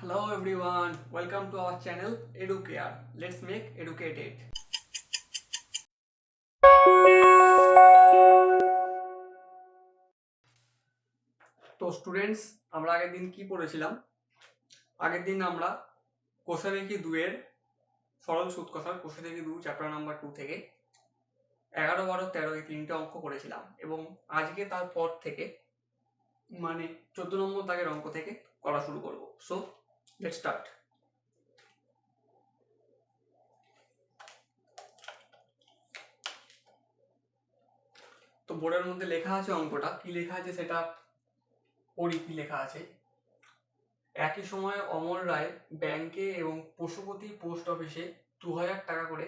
Hello everyone, welcome to our channel EduCare. Let's make educated. তো students, আমরা আগের দিন কি পড়েছিলাম? আগের দিন আমরা কোষে দেখি 2 এর সরল সুদ কষার কোষে দেখি 2 চ্যাপ্টার নাম্বার 2 থেকে 11, 12, 13 এই তিনটে অঙ্ক করেছিলাম এবং আজকে তারপর থেকে মানে 14 নম্বর দাগের অঙ্ক থেকে করা শুরু করব। So let's start. তো বোর্ডের মধ্যে লেখা আছে অঙ্কটা, কি লেখা আছে সেটা পড়ি। কি লেখা আছে? একই সময়ে অমর রায় ব্যাংকে এবং পশুপতি পোস্ট অফিসে 2000 টাকা করে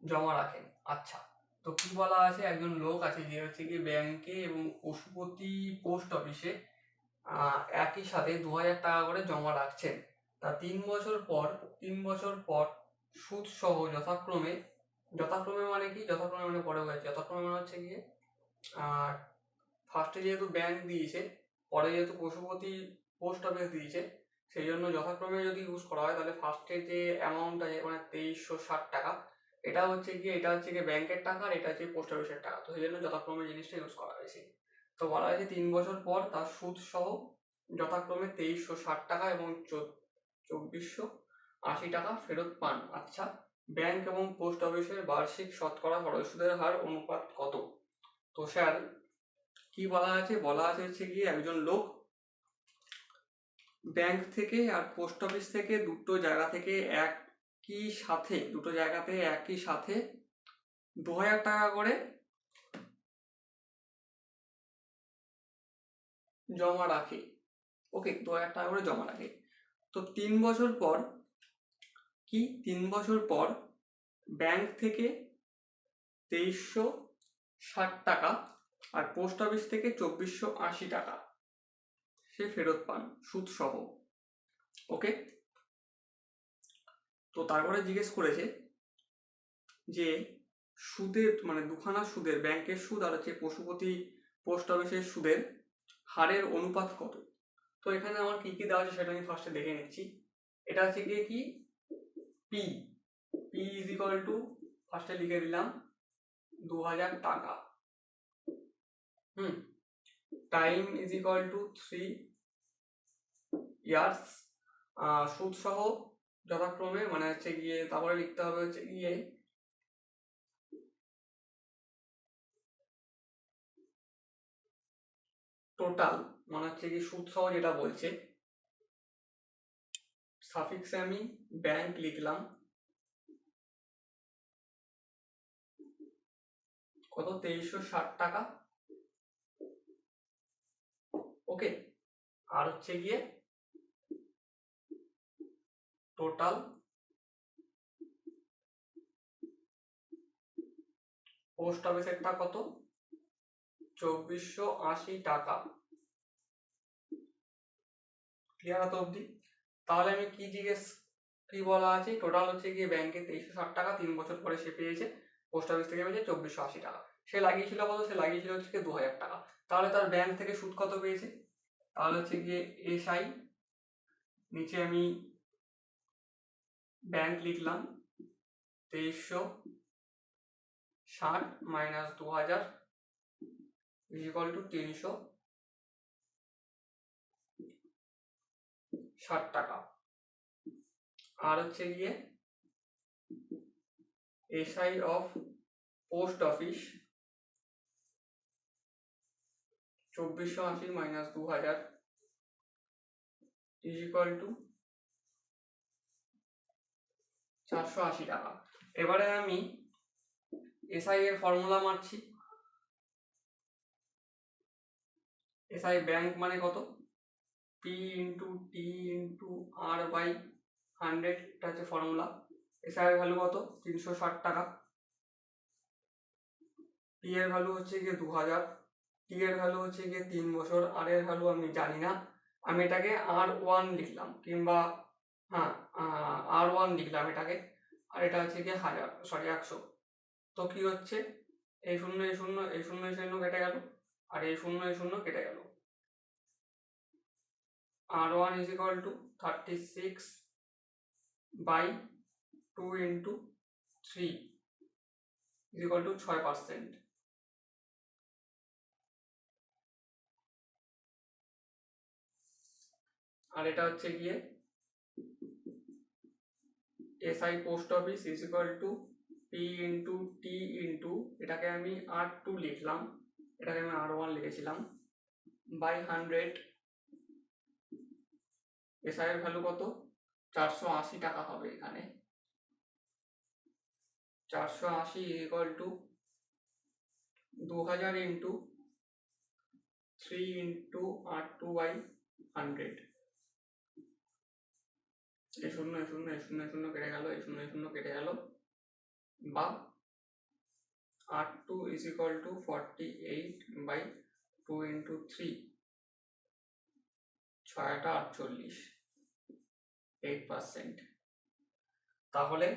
জমা রাখেন। আচ্ছা, তো কি বলা আছে? একজন লোক আছে যে হচ্ছে কি ব্যাংকে এবং পশুপতি পোস্ট অফিসে একই সাথে 2000 টাকা করে জমা রাখছেন। তা 3 বছর পর সুদ সহ যথাক্রমে মানে কি? যথাক্রমে মানে পরে হয়েছে। যথাক্রমে মানে হচ্ছে গিয়ে ফার্স্টে যেহেতু ব্যাংক দিয়েছে, পরে যেহেতু পশুপতি পোস্ট অফিস দিয়েছে, সেই জন্য যথাক্রমে যদি ইউজ করা হয় তাহলে ফার্স্টে যে অ্যামাউন্টটা মানে 2360 টাকা, এটা হচ্ছে গিয়ে ব্যাংকের টাকা আর এটা হচ্ছে পোস্ট অফিসের টাকা। তো সেই জন্য যথাক্রমে জিনিসটা ইউজ করা হয়েছে। তো বলা হয়েছে 3 বছর পর তার সুদ সহ যথাক্রমে 2360 টাকা এবং 2480 টাকা ফেরত পান। আচ্ছা, ব্যাংক এবং পোস্ট অফিসের বার্ষিক শতকরা সরল সুদের হার অনুপাত কত? তো স্যার কি বলা আছে? বলা আছে হচ্ছে গিয়ে একজন লোক ব্যাংক থেকে আর পোস্ট অফিস থেকে দুটো জায়গাতে একই সাথে 2000 টাকা করে জমা রাখে। ওকে, 2000 টাকা করে জমা রাখে। তো 3 বছর পর ব্যাংক থেকে 2360 টাকা আর পোস্ট অফিস থেকে 2480 টাকা সে ফেরত পান সুদ সহ। ওকে, তো তারপরে জিজ্ঞেস করেছে যে সুদের মানে দুখানা সুদের, ব্যাংকের সুদ আর হচ্ছে পশুপতি পোস্ট অফিসের সুদের হারের অনুপাত কত? তো এখানে আমার কি কি দেওয়া আছে সেটা আমি ফার্স্টে দেখে নিচ্ছি। এটা হচ্ছে গিয়ে কি পি ইজ ইকুয়াল টু, ফার্স্টে লিখে দিলাম 2000 টাকা, time is equal two 3 years, সুদ সহ যথাক্রমে মানে হচ্ছে গিয়ে তারপরে লিখতে হবে হচ্ছে গিয়ে টোটাল মানে হচ্ছে কি সুদ সহ যেটা বলছে, সাফিক্সে আমি ব্যাংক লিখলাম কত, 2360 টাকা। ওকে, আর হচ্ছে গিয়ে টোটাল পোস্ট অফিসেরটা কত, 2480 টাকা। ক্লিয়ার হতো অবধি? তাহলে আমি কি বলা আছে? টোটাল হচ্ছে গিয়ে ব্যাংকে 2360 টাকা, 3 বছর পরে সে পেয়েছে, পোস্ট অফিস থেকে পেয়েছে 2480 টাকা। সে লাগিয়েছিল কত? সে লাগিয়েছিল হচ্ছে 2000 টাকা। তাহলে তার ব্যাংক থেকে সুদ কত পেয়েছে? তাহলে হচ্ছে গিয়ে এসআই, নিচে আমি ব্যাংক লিখলাম 2360 মাইনাস 2000 ইকুয়াল টু 360 টাকা। আর হচ্ছে গিয়ে SI of post office 2480 minus 2000 equal to 480 টাকা। এবারে আমি এসআই এর ফর্মুলা মারছি। এসআই ব্যাংক মানে কত? P into T into R by 100, এটা হচ্ছে ফর্মুলা। এসআই এর ভ্যালু কত? 360 টাকা। টি এর ভ্যালু হচ্ছে গিয়ে 2000, টি এর ভ্যালু হচ্ছে গিয়ে 3 বছর, আর এর ভ্যালু আমি জানি না, আমি এটাকে R1 লিখলাম, কিংবা R1 লিখলাম এটাকে, আর এটা হচ্ছে গিয়ে 100। তো কি হচ্ছে? এই শূন্য কেটে গেল, আর এই শূন্য কেটে গেল, R1 is equal to 36 by 2 into 3 is equal to 6%। আর এটা হচ্ছে গিয়ে SI post office is equal two P into T into, এটাকে আমি R2 লিখলাম, এটাকে আমি R1 লিখেছিলাম, বাই 100। SI এর ভ্যালু কত? 480 টাকা হবে এখানে। 480 is equal to 2000 into 3 into R2 by 100। এই শূন্য শূন্য শূন্য শূন্য কেটে গেল, এই শূন্য শূন্য কেটে গেল, বা R2 is equal to 48 by 2 into 3, 648, 8%। তাহলে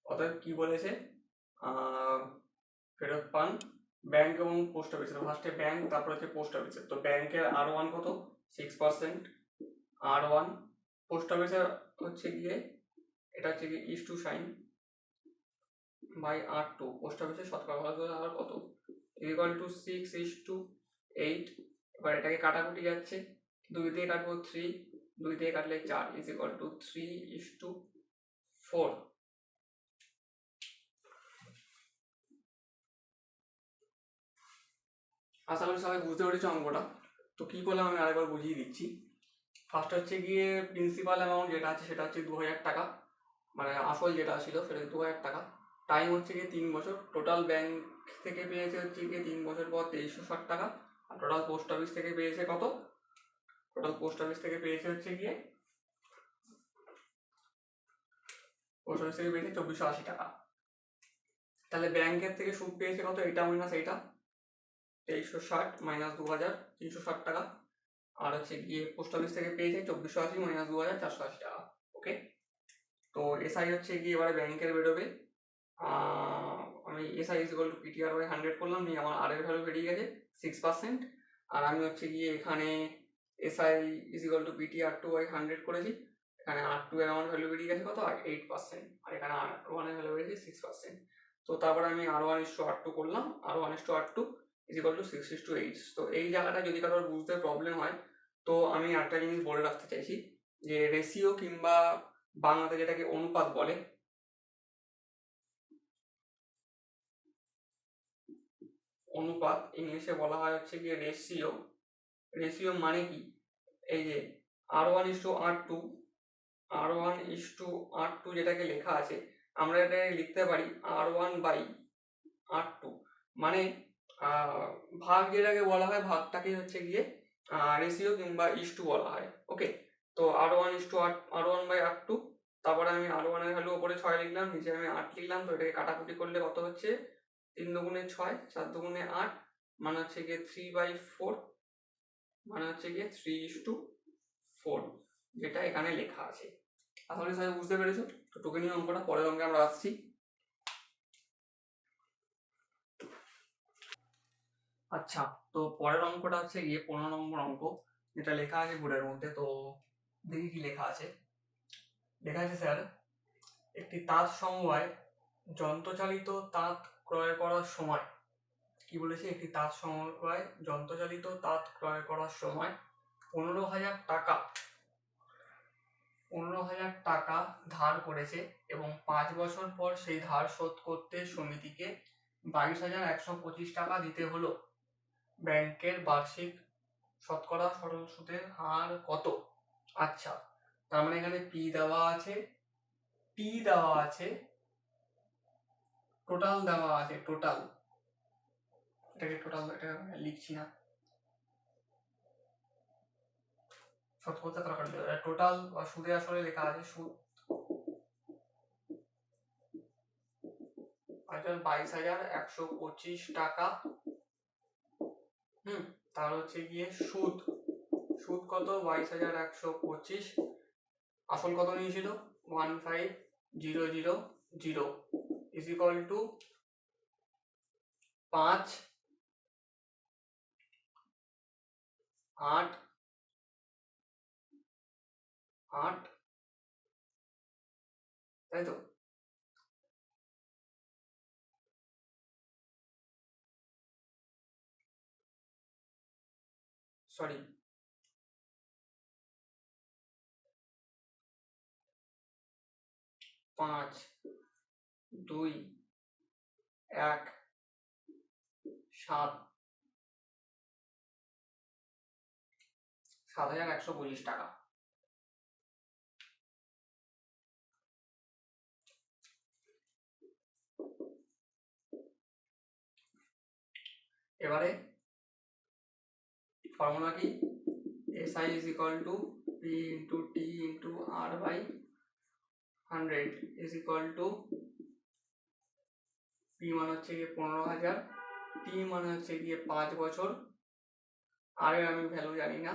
অতএব কি বলেছে, ফেরত পান ব্যাংক এবং পোস্ট অফিসের। ফার্স্টে ব্যাংক, তারপর হচ্ছে পোস্ট অফিসের। তো ব্যাংকের R1 কত? 6%। R1 পোস্ট অফিসের হচ্ছে গিয়ে, এটা হচ্ছে গিয়ে is to sine by R2, post অফিসের শতকরা হার কত? Equal to 6:8। এবার এটাকে কাটাকুটি যাচ্ছে, 2 দিয়ে কাটবো 3, 2 দিয়ে কাটলে 4 ইজ ইকুয়াল টু 3:4। আশা করি সবাই বুঝতে পেরেছো অঙ্কটা। তো কি করলাম আমি আরেকবার বুঝিয়ে দিচ্ছি। ফার্স্ট হচ্ছে গিয়ে প্রিন্সিপাল অ্যামাউন্ট যেটা আছে সেটা হচ্ছে 2000 টাকা, মানে আসল যেটা ছিল সেটা 2000 টাকা। টাইম হচ্ছে গিয়ে 3 বছর। টোটাল ব্যাংক থেকে পেয়েছে হচ্ছে গিয়ে 3 বছর পর 2360 টাকা। আর টোটাল পোস্ট অফিস থেকে পেয়েছে কত? টোটাল পোস্ট অফিস থেকে পেয়েছে হচ্ছে গিয়ে 2480 টাকা। তাহলে ব্যাংকের থেকে সুদ পেয়েছে কত? এটা মাইনাস এইটা, 2360 মাইনাস 2000, 360 টাকা। আর হচ্ছে গিয়ে পোস্ট অফিস থেকে পেয়েছে 2480 মাইনাস 2000, 480 টাকা। ওকে, তো এসআই হচ্ছে গিয়ে এবারে ব্যাংকের বেরোবে। আমি SI is equal to PTR by 100 করলাম, নিয়ে আমার আর এর ভ্যালু বেরিয়ে গেছে 6%। আর আমি হচ্ছে গিয়ে এখানে SI is equal to PTR 2 by 100 করেছি। এখানে R2 এর আমার ভ্যালু বেরিয়ে গেছে কত? 8%। আর এখানে R1 এর ভ্যালু বেরিয়েছে 6%। তো তারপরে আমি R1:R2 করলাম, R1:R2 ইজ ইকুয়াল টু 6:8। তো এই জায়গাটা যদি কারোর বুঝতে প্রবলেম হয়, তো আমি একটা জিনিস বলে রাখতে চাইছি, যে রেশিও কিংবা বাংলাতে যেটাকে অনুপাত বলে, অনুপাত ইংলিশে বলা হয় হচ্ছে গিয়ে রেশিও। রেশিও মানে কি? এই যে R1:R2, R1:R2 যেটাকে লেখা আছে, আমরা এটাকে লিখতে পারি R1/R2। মানে ভাগ যেটাকে বলা হয়, ভাগটাকে হচ্ছে গিয়ে রেশিও কিংবা ইস্টু বলা হয়। ওকে, তো R1/R2, তারপরে আমি R1 এর ভ্যালু উপরে 6 লিখলাম, নিচে আমি 8 লিখলাম। তো এটাকে কাটাকুটি করলে কত হচ্ছে? 3 দুগুণে 6, 4 দুগুণে 8, মানে হচ্ছে গিয়ে 3/4, মানে হচ্ছে গিয়ে 3:4, যেটা এখানে লেখা আছে। আসলে সবাই বুঝতে পেরেছো? তো টুকেনি অঙ্কটা পরের অঙ্কে আমরা আসছি। আচ্ছা, তো পরের অঙ্কটা হচ্ছে গিয়ে 15 নম্বর অঙ্ক, যেটা লেখা আছে বোর্ডের মধ্যে। তো দেখি কি লেখা আছে। লেখা আছে, স্যার একটি তাঁত সমবায় যন্ত্রচালিত তাঁত ক্রয় করার সময়, কি বলেছে? একটি তাঁত সমবায় যন্ত্রচালিত তাঁত ক্রয় করার সময় 15,000 টাকা ধার করেছে এবং 5 বছর পর সেই ধার শোধ করতে সমিতিকে 22,125 টাকা দিতে হলো। ব্যাংকের বার্ষিক শতকরা সরল সুদের হার কত? আচ্ছা, তার মানে এখানে পি দেওয়া আছে, টোটাল দেওয়া আছে, টোটাল, এটাকে টোটাল, এটা লিখছি না, শতকরা টোটাল বা সুদে আসলে লেখা আছে সুদ 22,125 টাকা। তার হচ্ছে গিয়ে সুদ কত? 22,125। আসল কত নিয়েছিল? 15,000। ইজ ইকুয়াল টু 5 8 8, তাই তো? সরি, 5 2 1 7 7,125 টাকা। এবারে ফর্মুলা কি? SI is equal to P into T into R by 100 is equal to P মানে হচ্ছে গিয়ে 15,000, T মানে হচ্ছে গিয়ে 5 বছর, আর এর আমি ভ্যালু জানি না,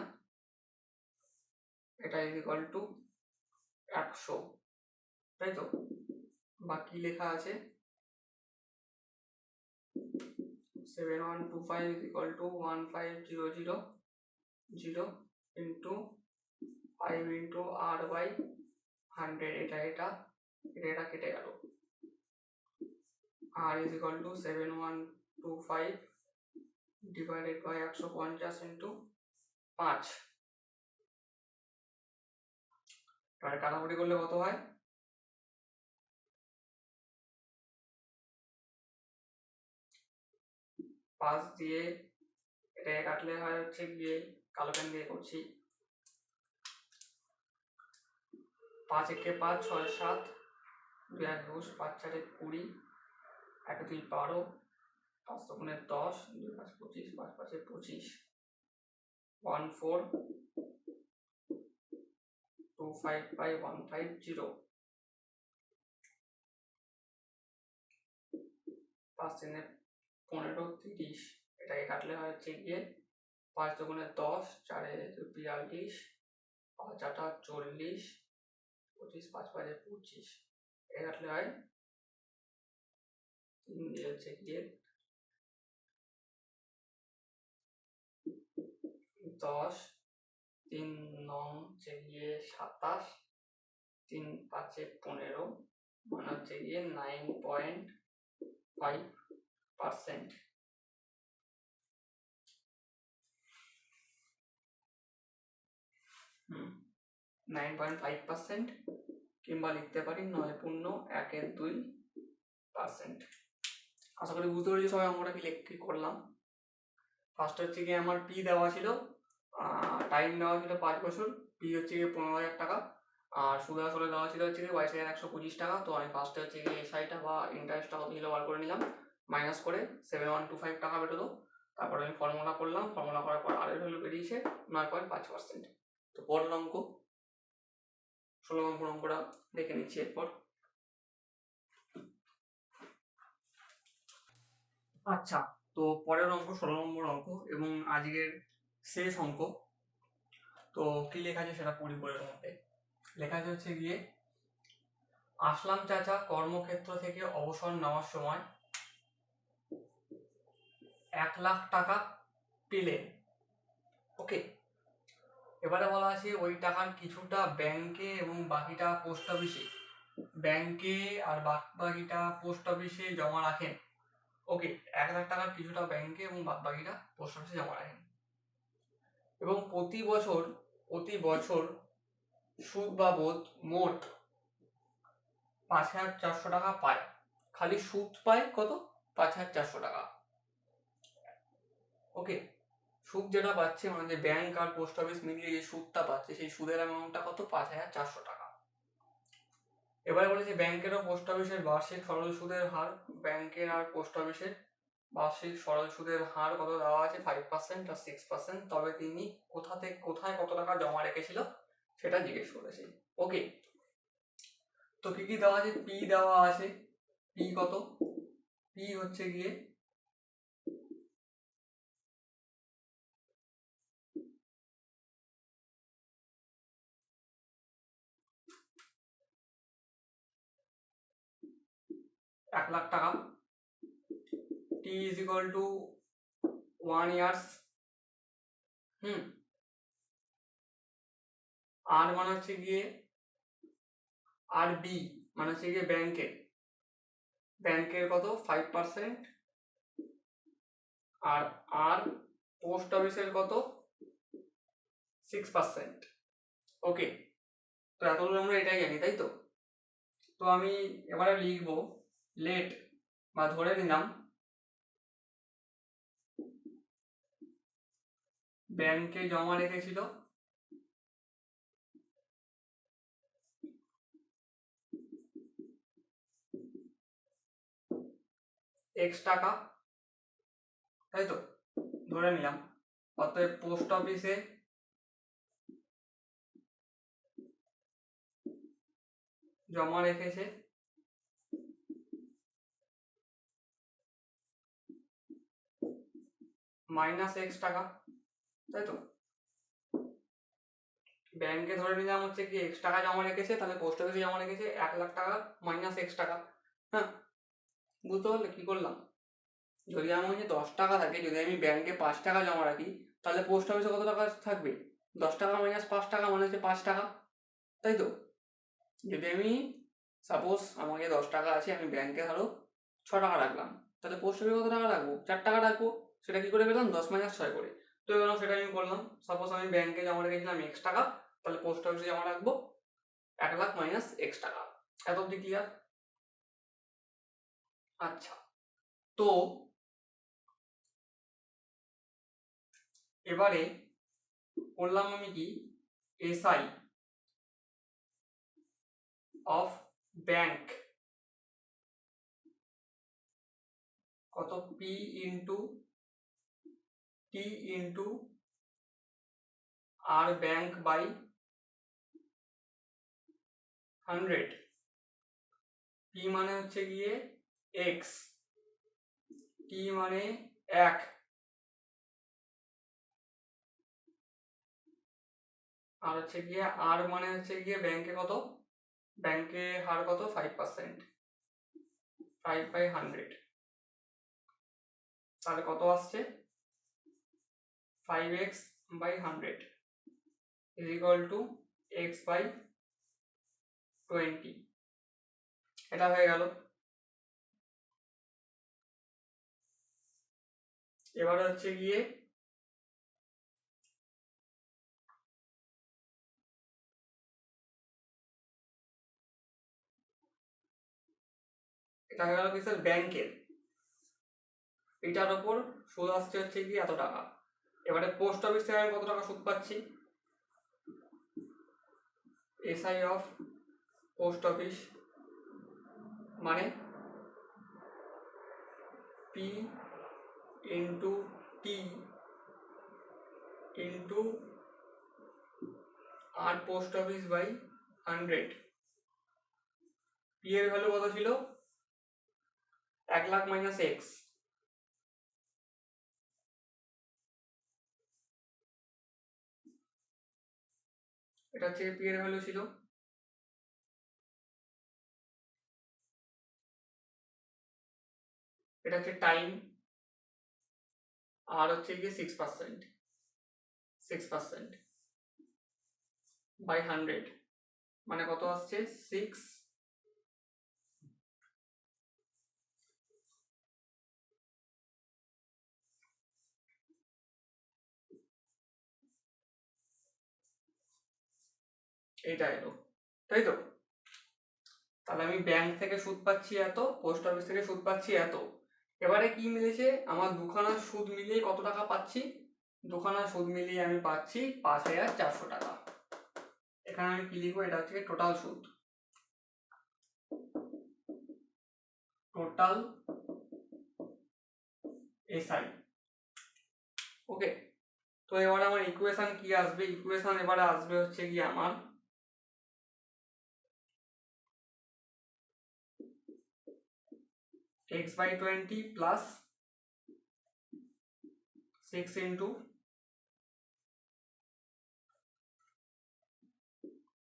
এটা is equal to 100, তাই তো? বাকি লেখা আছে 7125 is equal to 1500 into 5 into R by 100, এটা কেটে গেল। R is equal to 7125 divided by 150 into 5, এবারে কাটাকুটি করলে কত হয়? 5 দিয়ে এটাকে কাটলে হয় হচ্ছে গিয়ে, কালো পেন দিয়ে করছি, 5 একে 5 6 7 2 1 10 5 4 20 1 2 12 5 2 10 2 5 25 5 5 25 14255 150 5 3 15 30, এটাকে কাটলে হয় হচ্ছে গিয়ে 5 2 10 4 42 5 8 40 25 5 5 25, এটা কাটলে হয় 3 দিয়ে হচ্ছে গিয়ে 10 3 9 হচ্ছে গিয়ে 27 3 5 15 মানে হচ্ছে গিয়ে 9.5%। 9.5%, কিংবা লিখতে পারি 9.1-2%। আশা করি বুঝতে পেরেছি সবাই আমরা কি করলাম। ফার্স্ট হচ্ছে গিয়ে আমার পি দেওয়া ছিল, টাইম দেওয়া ছিল 5 বছর, পি হচ্ছে গিয়ে 15,000 টাকা, আর সুদ আসলে দেওয়া ছিল হচ্ছে গিয়ে 22,125 টাকা। তো আমি ফার্স্টে হচ্ছে গিয়ে এসআইটা বা ইন্টারেস্টটা কত ছিল বার করে নিলাম, মাইনাস করে 7125 টাকা বেরোলো। তারপরে আমি ফর্মুলা করলাম, ফর্মুলা করার পর আর এর ভ্যালু বেরিয়েছে 9.5%। তো পরের অঙ্ক 16 নম্বর অঙ্কটা দেখে নিচ্ছি এরপর। আচ্ছা, তো পরের অঙ্ক 16 নম্বর অঙ্ক এবং আজকের শেষ অঙ্ক। তো কি লেখা আছে সেটা পড়ি বইয়ের মধ্যে। লেখা আছে হচ্ছে গিয়ে, আসলাম চাচা কর্মক্ষেত্র থেকে অবসর নেওয়ার সময় 1 লাখ টাকা পেলেন। ওকে, এবারে বলা আছে ওই টাকার কিছুটা ব্যাংকে এবং বাকিটা পোস্ট অফিসে, ব্যাংকে আর বাকিটা পোস্ট অফিসে জমা রাখেন। ওকে, 1 লাখ টাকার কিছুটা ব্যাংকে এবং বাকিটা পোস্ট অফিসে জমা রাখেন এবং প্রতি বছর সুদ বাবদ মোট 5,400 টাকা পায়। খালি সুদ পায় কত? 5,400 টাকা। ওকে, সুদ যেটা পাচ্ছে মানে যে ব্যাংক আর পোস্ট অফিস মিলিয়ে যে সুদটা পাচ্ছে, সেই সুদের অ্যামাউন্টটা কত? 5,400 টাকা। এবারে বলেছে ব্যাংকের ও পোস্ট অফিসের বার্ষিক সরল সুদের হার, ব্যাংকের আর পোস্ট অফিসের বার্ষিক সরল সুদের হার কত দেওয়া আছে? 5% আর 6%। তবে তিনি কোথায় কত টাকা জমা রেখেছিল সেটা জিজ্ঞেস করেছে। ওকে, তো কি দেওয়া আছে? পি দেওয়া আছে, পি কত? পি হচ্ছে গিয়ে 1,00,000 টাকা, t is equal to 1 years, আর মানে হচ্ছে গিয়ে আর বি মানে হচ্ছে গিয়ে ব্যাংকের কত 5%, আর আর পোস্ট অফিসের কত 6%। ওকে, তো এতগুলো আমরা এটাই জানি, তাই তো। তো আমি এবারে লিখবো লেট বা ধরে নিলাম ব্যাংকে জমা রেখেছিল x টাকা, তাই তো, ধরে নিলাম। অতএব পোস্ট অফিসে জমা রেখেছে -x টাকা, তাই তো। ব্যাংকে ধরে নিলাম হচ্ছে কি x টাকা জমা রেখেছে, তাহলে পোস্ট অফিসে জমা রেখেছে 1,00,000 টাকা -x টাকা। হ্যাঁ, বুঝতে পারলে কি করলাম? যদি আমার কাছে 10 টাকা থাকে, যদি আমি ব্যাংকে 5 টাকা জমা রাখি, তাহলে পোস্ট অফিসে কত টাকা থাকবে? 10 টাকা -5 টাকা মানে হচ্ছে 5 টাকা, তাই তো। যদি আমি সাপোজ আমাকে 10 টাকা আছে, আমি ব্যাংকে ধরো 6 টাকা রাখলাম, তাহলে পোস্ট অফিসে কত টাকা রাখবো? 4 টাকা রাখবো। সেটা কি করে পেলাম? 10 - 6 করে। তো এবার সেটা আমি করলাম। সাপোজ আমি ব্যাংকে জমা রেখেছিলাম x টাকা, তাহলে পোস্ট অফিসে জমা রাখবো 1,00,000 - x টাকা। এত অব্দি ক্লিয়ার? আচ্ছা, তো এবারে করলাম আমি কি, এসআই অফ ব্যাংক কত, P into T into R bank by 100। পি মানে হচ্ছে গিয়ে x, টি মানে 1, আর হচ্ছে গিয়ে আর মানে হচ্ছে গিয়ে ব্যাংকে কত, ব্যাংকে হার কত 5%, 5/100। তাহলে কত আসছে? 5x/100 is equal to x/20। এটা হয়ে গেল। এবার হচ্ছে গিয়ে এটা হয়ে গেল কি স্যার ব্যাংকের, এটার ওপর সুদ আসছে হচ্ছে কি এত টাকা। এবারে পোস্ট অফিস থেকে আমি কত টাকা সুদ পাচ্ছি? এসআই অফ পোস্ট অফিস মানে P into T into R post office by 100। P এর ভ্যালু কত ছিল? 1,00,000 - x, এটা হচ্ছে পি এর ভ্যালু ছিল। এটা হচ্ছে টাইম, আর হচ্ছে গিয়ে 6% বাই 100 মানে কত আসছে? 6। এইটা এলো, তাই তো। তাহলে আমি ব্যাংক থেকে সুদ পাচ্ছি এত, পোস্ট অফিস থেকে সুদ পাচ্ছি এত। এবারে কি মিলেছে? আমার দুখানা সুদ মিলিয়ে কত টাকা পাচ্ছি? দুখানা সুদ মিলিয়ে আমি পাচ্ছি 5,400 টাকা। এখানে আমি কি লিখবো? এটা হচ্ছে টোটাল সুদ, টোটাল এসআই। ওকে, তো এবারে আমার ইকুয়েশন কি আসবে? ইকুয়েশন এবারে আসবে হচ্ছে কি আমার x/20 plus 6 into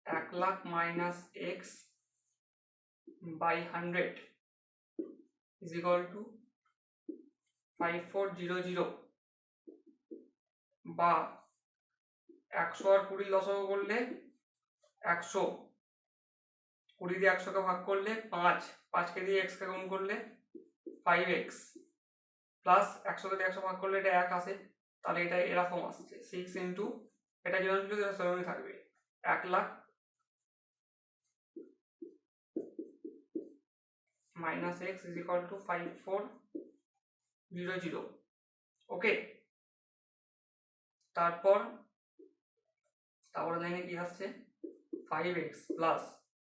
1,00,000 - x/100 is equal two 5400 বা 100 আর 20 লসাগু করলে 100, 20 দিয়ে 100 কে ভাগ করলে 5, 5 কে দিয়ে x কে গুণ করলে 5x প্লাস 100 কে দিয়ে 100 ভাগ করলে এটা 1 আসে, তাহলে এটা এরকম আসছে 6 ইন্টু এটা যেমন ছিল সেটা সেরকমই থাকবে 1 lakh minus x is equal two 5400। ওকে, তারপরে লাইনে কি আসছে 5x প্লাস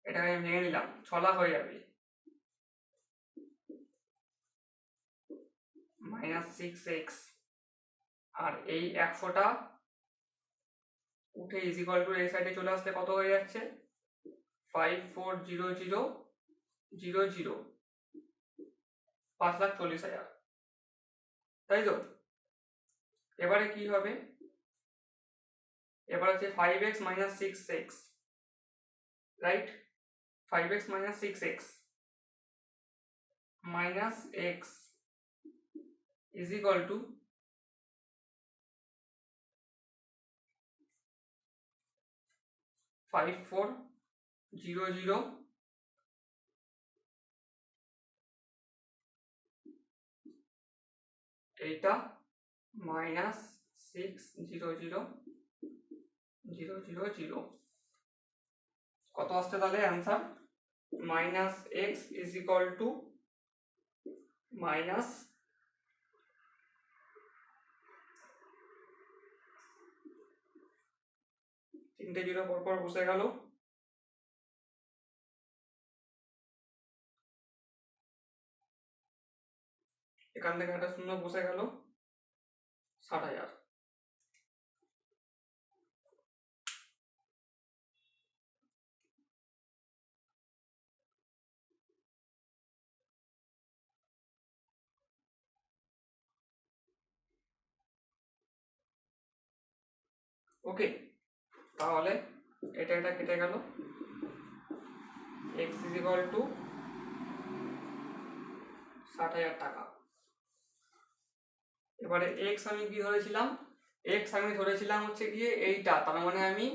এটাকে আমি ভেঙে নিলাম 6 লাখ হয়ে যাবে মাইনাস 6x আর এই 100টা উঠে ইজ ইকুয়াল টু এই সাইডে চলে আসলে কত হয়ে যাচ্ছে 540000 5,40,000, তাই তো? এবারে কি হবে, এবার হচ্ছে 5x minus 6x, right? 5x minus 6x minus x is equal to 5400 এইটা মাইনাস 600,000 কত আসছে তাহলে answer minus x is equal two minus 3টে জিরো পরপর বসে গেল, এখান থেকে একটা শূন্য বসে গেল 60,000। ওকে, তাহলে এটা কেটে গেল, x ইজ ইকুয়াল টু 60,000 টাকা। এবারে x আমি কি ধরেছিলাম, x আমি ধরেছিলাম হচ্ছে গিয়ে এইটা, তার মানে আমি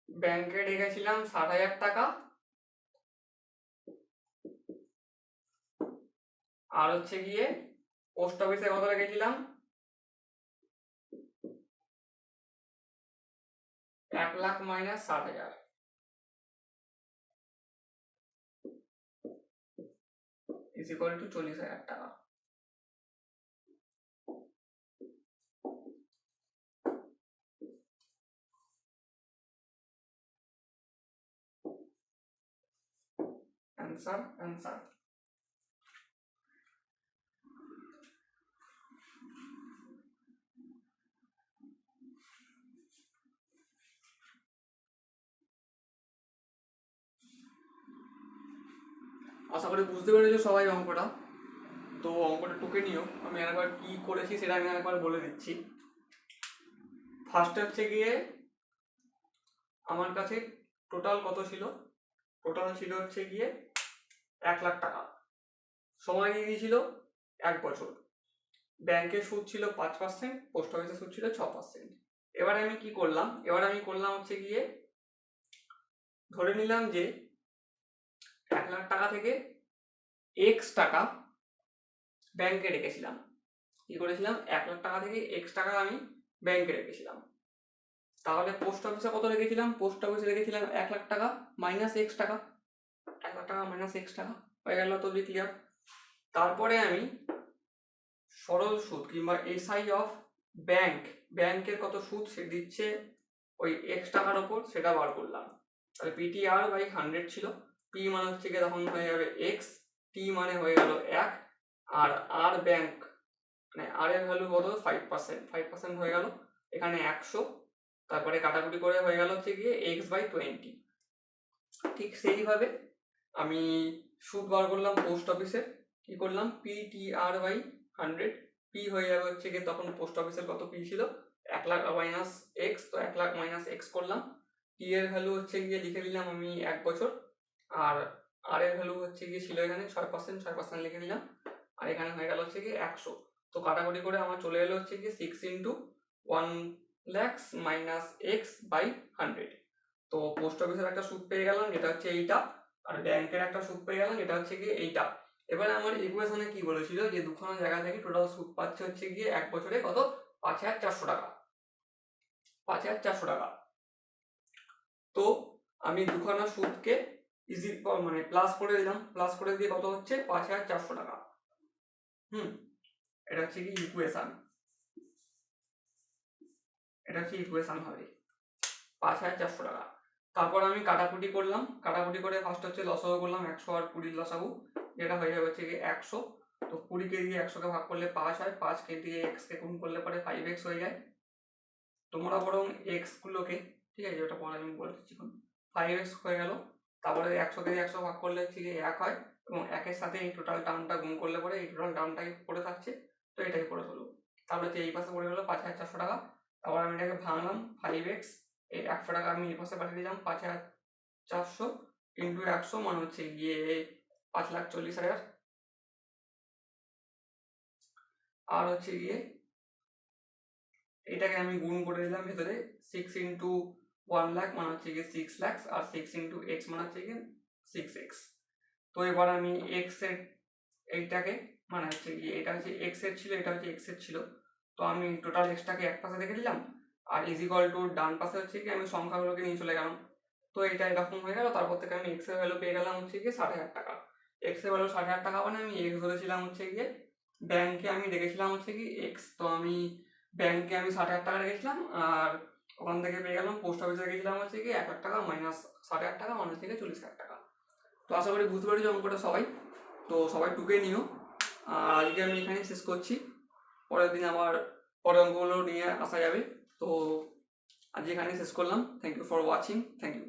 ব্যাংকে রেখেছিলাম 60,000 টাকা আর হচ্ছে গিয়ে পোস্ট অফিসে কত রেখেছিলাম 1 lakh minus 60,000 is equal two 40,000 টাকা। অ্যান্সার আশা করি বুঝতে পেরেছো সবাই অঙ্কটা। তো অঙ্কটা টুকে নিও, আমি আরেকবার কি করেছি সেটা আমি আরেকবার বলে দিচ্ছি। ফার্স্টে হচ্ছে গিয়ে আমার কাছে টোটাল কত ছিল, টোটাল ছিল হচ্ছে গিয়ে 1 লাখ টাকা, সময় দিয়ে দিয়েছিল 1 বছর, ব্যাংকের সুদ ছিল 5%, পোস্ট অফিসের সুদ ছিল 6%। এবারে আমি কি করলাম, হচ্ছে গিয়ে ধরে নিলাম যে 1 লাখ টাকা থেকে x টাকা ব্যাংকে রেখেছিলাম। কি করেছিলাম, 1 লাখ টাকা থেকে x টাকা আমি ব্যাংকে রেখেছিলাম। তাহলে পোস্ট অফিসে কত রেখেছিলাম, পোস্ট অফিসে রেখেছিলাম 1 লাখ টাকা মাইনাস x টাকা, 1 লাখ টাকা মাইনাস x টাকা হয়ে গেল। তো ক্লিয়ার। তারপরে আমি সরল সুদ কিংবা এসআই অফ ব্যাংকের কত সুদ সে দিচ্ছে ওই x টাকার ওপর, সেটা বার করলাম। তাহলে পিটিআর বাই 100 ছিল, পি মানে হচ্ছে গিয়ে তখন হয়ে যাবে x, টি মানে হয়ে গেল 1, আর আর ব্যাংক মানে আর এর ভ্যালু কত 5% হয়ে গেল, এখানে 100, তারপরে কাটাকুটি করে হয়ে গেল হচ্ছে গিয়ে x বাই 20। ঠিক সেইভাবে আমি সুদ বার করলাম পোস্ট অফিসে, কি করলাম পিটিআর বাই 100, পি হয়ে যাবে হচ্ছে গিয়ে তখন পোস্ট অফিসের কত পি ছিল 1 লাখ মাইনাস x, তো 1 লাখ মাইনাস x করলাম, টি এর ভ্যালু হচ্ছে গিয়ে লিখে দিলাম আমি 1 বছর, আর আর এর ভ্যালু হচ্ছে গিয়ে ছিল এখানে 6% লিখে নিলাম, আর এখানে হয়ে গেল হচ্ছে গিয়ে 100। তো কাটাকুটি করে আমার চলে এলো হচ্ছে গিয়ে 6 × 1 lakhs minus x by 100। তো পোস্ট অফিসের একটা সুদ পেয়ে গেলাম যেটা হচ্ছে এইটা, আর ব্যাংকের একটা সুদ পেয়ে গেলাম যেটা হচ্ছে গিয়ে এইটা। এবারে আমার ইকুয়েশনে কি বলেছিল যে দুখানা জায়গা থেকে টোটাল সুদ পাচ্ছে হচ্ছে গিয়ে এক বছরে কত 5400 টাকা, 5400 টাকা। তো আমি দুখানা সুদকে ইজি মানে প্লাস করে দিলাম, প্লাস করে দিয়ে কত হচ্ছে 5400 টাকা। এটা হচ্ছে কি ইকুয়েশন, এটা হচ্ছে ইকুয়েশন হবে 5400 টাকা। তারপর আমি কাটাকুটি করলাম, কাটাকুটি করে ফার্স্ট হচ্ছে লসাগু করলাম 100 আর 20 লসাগু, যেটা হয়ে যাবে হচ্ছে কি 100। তো 20 কে দিয়ে 100 কে ভাগ করলে 5 হয়, 5 কে দিয়ে x কে গুণ করলে পরে 5x হয়ে যায়। তোমরা বরং x গুলোকে, ঠিক আছে ওটা পরে আমি বলে দিচ্ছি, 5x হয়ে গেল। তারপরে 100 কে 100 ভাগ করলে হচ্ছে কি 1 হয়, এবং 1 এর সাথে এই টোটাল টার্মটা গুণ করলে পরে এই টোটাল টার্মটাই পড়ে থাকছে, তো এটাই পড়ে হলো। তারপরে হচ্ছে এই পাশে পড়ে গেল 5400 টাকা। তারপর আমি এটাকে ভাঙলাম 5x, এই 100 টাকা আমি এই পাশে পাঠিয়ে দিলাম, 5400 ইন্টু 100 মানে হচ্ছে গিয়ে 5,40,000। আর হচ্ছে গিয়ে এটাকে আমি গুণ করে দিলাম ভেতরে, 6 × 1 লাখ মানে হচ্ছে গিয়ে 6 লাখ, আর 6 × x মানে হচ্ছে গিয়ে 6x। তো এবার আমি x এর এইটাকে মানে হচ্ছে গিয়ে এটা হচ্ছে x এর ছিল, এটা হচ্ছে x এর ছিল, তো আমি টোটাল x টাকে এক পাশে রেখে দিলাম, আর ইজ ইকুয়াল টু ডান পাশে হচ্ছে কি আমি সংখ্যাগুলোকে নিয়ে চলে গেলাম। তো এটা এরকম হয়ে গেল। তারপর থেকে আমি x এর ভ্যালু পেয়ে গেলাম হচ্ছে গিয়ে 60,000 টাকা। x এর ভ্যালু 60,000 টাকা মানে আমি x ধরেছিলাম হচ্ছে গিয়ে, ব্যাংকে আমি রেখেছিলাম হচ্ছে কি x, তো আমি ব্যাংকে আমি 60,000 টাকা রেখেছিলাম, আর ওখান থেকে পেয়ে গেলাম পোস্ট অফিসে রেখেছিলাম হচ্ছে কি 1,00,000 টাকা মাইনাস 60,000 টাকা মানে থেকে 40,000 টাকা। তো আশা করি বুঝতে পারছি অঙ্কটা সবাই, তো সবাই টুকে নিও। আর আজকে আমি এখানেই শেষ করছি, পরের দিন আবার পরের অঙ্কগুলো নিয়ে আসা যাবে। তো আজ এখানেই শেষ করলাম। Thank you for watching, thank you.